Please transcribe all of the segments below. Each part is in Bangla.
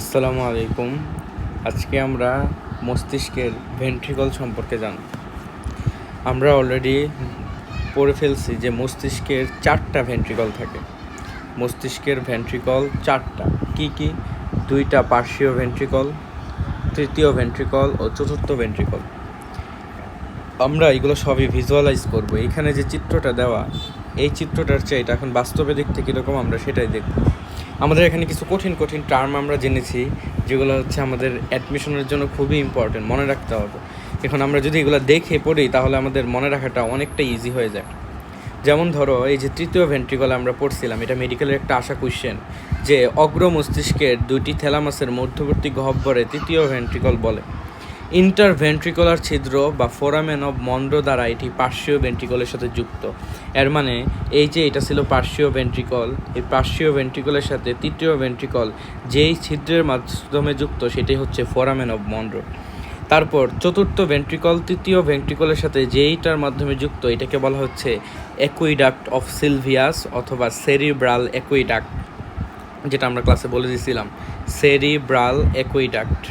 আসসালামু আলাইকুম। আজকে আমরা মস্তিষ্কের ভেন্ট্রিকল সম্পর্কে জানব। আমরা অলরেডি পড়ে ফেলছি যে মস্তিষ্কের 4টা ভেন্ট্রিকল থাকে। মস্তিষ্কের ভেন্ট্রিকল 4টা কী কী? 2টা পার্শ্বীয় ভেন্ট্রিকল, তৃতীয় ভেন্ট্রিকল ও চতুর্থ ভেন্ট্রিকল। আমরা এগুলো সবই ভিজুয়ালাইজ করব। এখানে যে চিত্রটা দেওয়া, এই চিত্রটার চেয়ে এটা এখন বাস্তবে দেখতে কীরকম আমরা সেটাই দেখব। আমাদের এখানে কিছু কঠিন টার্ম আমরা জেনেছি, যেগুলো হচ্ছে আমাদের অ্যাডমিশনের জন্য খুবই ইম্পর্টেন্ট, মনে রাখতে হবে। এখন আমরা যদি এগুলো দেখে পড়ি তাহলে আমাদের মনে রাখাটা অনেকটা ইজি হয়ে যায়। যেমন ধরো, এই যে তৃতীয় ভেন্ট্রিকল আমরা পড়ছিলাম, এটা মেডিকেলের একটা আশা কোয়েশ্চেন, যে অগ্র মস্তিষ্কের 2টি থ্যালামাসের মধ্যবর্তী গহ্বরে তৃতীয় ভেন্ট্রিকল বলে। ইন্টারভেন্ট্রিকুলার ছিদ্র বা ফোরামেন অব মনরো দ্বারা এটি পার্শ্বীয় ভেন্ট্রিকলের সাথে যুক্ত। এর মানে এই যে এটা ছিল পার্শ্বীয় ভেন্ট্রিকল, এই পার্শ্বীয় ভেন্ট্রিকলের সাথে তৃতীয় ভেন্ট্রিকল যেই ছিদ্রের মাধ্যমে যুক্ত সেটাই হচ্ছে ফোরামেন অব মনরো। তারপর চতুর্থ ভেন্ট্রিকল তৃতীয় ভেন্ট্রিকলের সাথে যেইটার মাধ্যমে যুক্ত, এটাকে বলা হচ্ছে অ্যাকুইডাক্ট অফ সিলভিয়াস অথবা সেরিব্রাল অ্যাকুইডাক্ট, যেটা আমরা ক্লাসে বলে দিয়েছিলাম, সেরিব্রাল অ্যাকুইডাক্ট।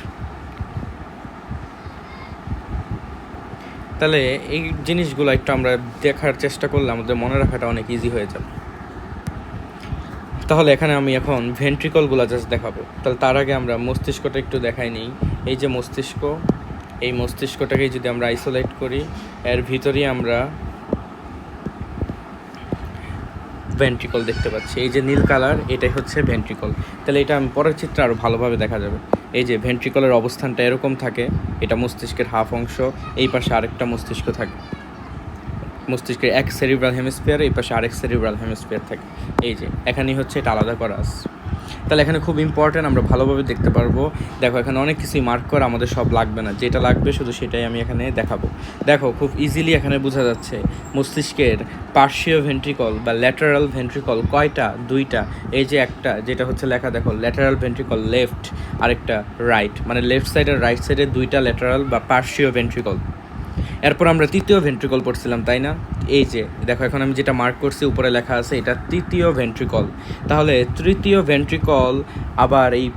তাহলে এই জিনিসগুলো একটু আমরা দেখার চেষ্টা করলে আমাদের মনে রাখাটা অনেক ইজি হয়ে যাবে। তাহলে এখানে আমি এখন ভেন্ট্রিকলগুলো জাস্ট দেখাবো। তাহলে তার আগে আমরা মস্তিষ্কটা একটু দেখাই নিই। এই যে মস্তিষ্ক, এই মস্তিষ্কটাকে যদি আমরা আইসোলেট করি, এর ভিতরেই আমরা ভেন্ট্রিকল দেখতে পাচ্ছি। এই যে নীল কালার, এটাই হচ্ছে ভেন্ট্রিকল। তাহলে এটা আমি পরের চিত্রে আরও ভালোভাবে দেখা যাবে। এই যে ভেন্ট্রিকলের অবস্থানটা এরকম থাকে, এটা মস্তিষ্কের হাফ অংশ, এই পাশে আরেকটা মস্তিষ্ক থাকে। মস্তিষ্কের এক সেরিব্রাল হেমিস্ফিয়ার, এই পাশে আরেক সেরিব্রাল হেমিস্ফিয়ার থাকে। এই যে এখানেই হচ্ছে এটা আলাদা করা আছে। তাহলে এখানে খুব ইম্পর্ট্যান্ট, আমরা ভালোভাবে দেখতে পারবো। দেখো এখানে অনেক কিছুই মার্ক করা, আমাদের সব লাগবে না, যেটা লাগবে শুধু সেটাই আমি এখানে দেখাবো। দেখো খুব ইজিলি এখানে বোঝা যাচ্ছে মস্তিষ্কের পার্শ্বীয় ভেন্ট্রিকল বা ল্যাটারাল ভেন্ট্রিকল কয়টা? 2টা। এই যে একটা, যেটা হচ্ছে লেখা দেখো ল্যাটারাল ভেন্ট্রিকল লেফট, আরেকটা রাইট, মানে লেফট সাইড আর রাইট সাইডে 2টা ল্যাটারাল বা পার্শ্বীয় ভেন্ট্রিকল। এরপর আমরা তৃতীয় ভেন্ট্রিকল পড়ছিলাম, তাই না? এই যে দেখো এখন আমি যেটা মার্ক করছি উপরে লেখা আছে, এটা তৃতীয় ভেন্ট্রিকল। তাহলে তৃতীয় ভেন্ট্রিকল আবার এই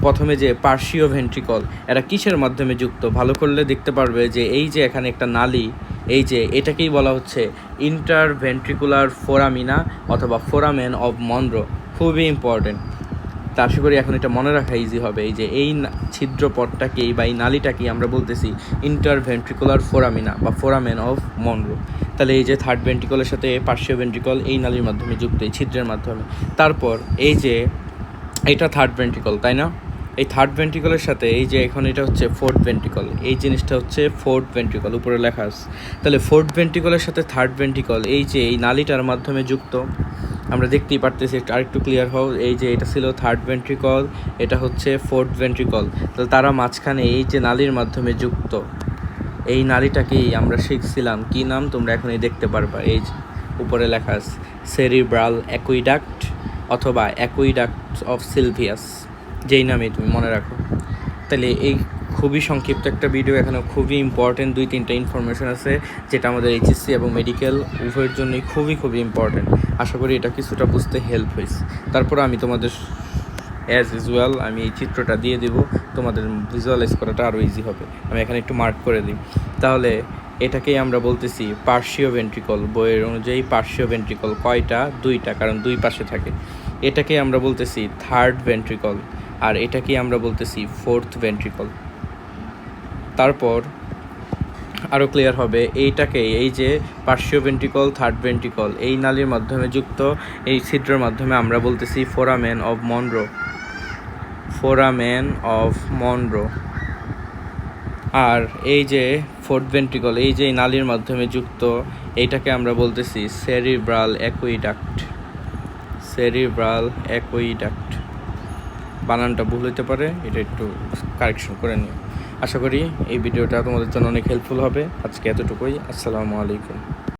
প্রথমে যে পার্শ্বীয় ভেন্ট্রিকল, এরা কিসের মাধ্যমে যুক্ত? ভালো করলে দেখতে পারবে যে এই যে এখানে একটা নালী, এই যে এটাকেই বলা হচ্ছে ইন্টারভেন্ট্রিকুলার ফোরামিনা অথবা ফোরামেন অব মনরো। খুবই ইম্পর্টেন্ট। তা আশা করি এখন এটা মনে রাখা ইজি হবে। এই যে এই ছিদ্রপথটাকেই বা এই নালীটাকেই আমরা বলতেছি ইন্টারভেন্ট্রিকুলার ফোরামিনা বা ফোরামেন অফ মনরো। তাহলে এই যে থার্ড ভেন্ট্রিকলের সাথে পার্শ্বীয় ভেন্ট্রিকল এই নালীর মাধ্যমে যুক্ত, এই ছিদ্রের মাধ্যমে। তারপর এই যে এটা থার্ড ভেন্ট্রিকল, তাই না? এই থার্ড ভেন্ট্রিকলের সাথে এই যে এখন এটা হচ্ছে ফোর্থ ভেন্ট্রিকল, এই জিনিসটা হচ্ছে ফোর্থ ভেন্ট্রিকল, উপরে লেখা আছে। তাহলে ফোর্থ ভেন্ট্রিকলের সাথে থার্ড ভেন্ট্রিকল এই যে এই নালীটার মাধ্যমে যুক্ত, আমরা দেখতেই পারতেছি। আরেকটু ক্লিয়ার হও, এই যে এটা ছিল থার্ড ভেন্ট্রিকল, এটা হচ্ছে ফোর্থ ভেন্ট্রিকল। তাহলে তারা মাঝখানে এই যে নালীর মাধ্যমে যুক্ত, এই নালীটাকেই আমরা শিখছিলাম কি নাম, তোমরা এখনই দেখতে পারবা। এই যে উপরে লেখা আছে সেরিব্রাল অ্যাকুইডাক্ট অথবা অ্যাকুইডাক্ট অফ সিলভিয়াস, যেই নামেই তুমি মনে রাখো। তাহলে এই খুবই সংক্ষিপ্ত একটা ভিডিও, এখানে খুবই ইম্পর্টেন্ট 2-3টা ইনফরমেশন আছে, যেটা আমাদের এইচএসসি এবং মেডিকেল উভয়ের জন্যই খুবই ইম্পর্টেন্ট। আশা করি এটা কিছুটা বুঝতে হেল্প হয়েছে। তারপর আমি তোমাদের অ্যাজ ইউজুয়াল আমি এই চিত্রটা দিয়ে দেবো, তোমাদের ভিজুয়ালাইজ করাটা আরও ইজি হবে। আমি এখানে একটু মার্ক করে দিই। তাহলে এটাকেই আমরা বলতেছি পার্শ্বীয় ভেন্ট্রিকল। বইয়ের অনুযায়ী পার্শ্বীয় ভেন্ট্রিকল কয়টা? 2টা, কারণ 2 পাশে থাকে। এটাকেই আমরা বলতেছি থার্ড ভেন্ট্রিকল, আর এটাকেই আমরা বলতেছি ফোর্থ ভেন্ট্রিকল। তারপর আরও ক্লিয়ার হবে, এইটাকে এই যে পার্শ্বীয় ভেন্ট্রিকল থার্ড ভেন্ট্রিকল এই নালীর মাধ্যমে যুক্ত, এই ছিদ্রের মাধ্যমে আমরা বলতেছি foramen of Monro, foramen of Monro. আর এই যে ফোর্থ ভেন্ট্রিকল এই যে নালীর মাধ্যমে যুক্ত, এইটাকে আমরা বলতেছি সেরিব্রাল অ্যাকুইডাক্ট, সেরিব্রাল অ্যাকুইডাক্ট। বানানটা ভুল হতে পারে, এটা একটু কারেকশন করে নিও। আশা করি এই ভিডিওটা তোমাদের জন্য অনেক হেল্পফুল হবে। আজকে এতটুকুই। আসসালামু আলাইকুম।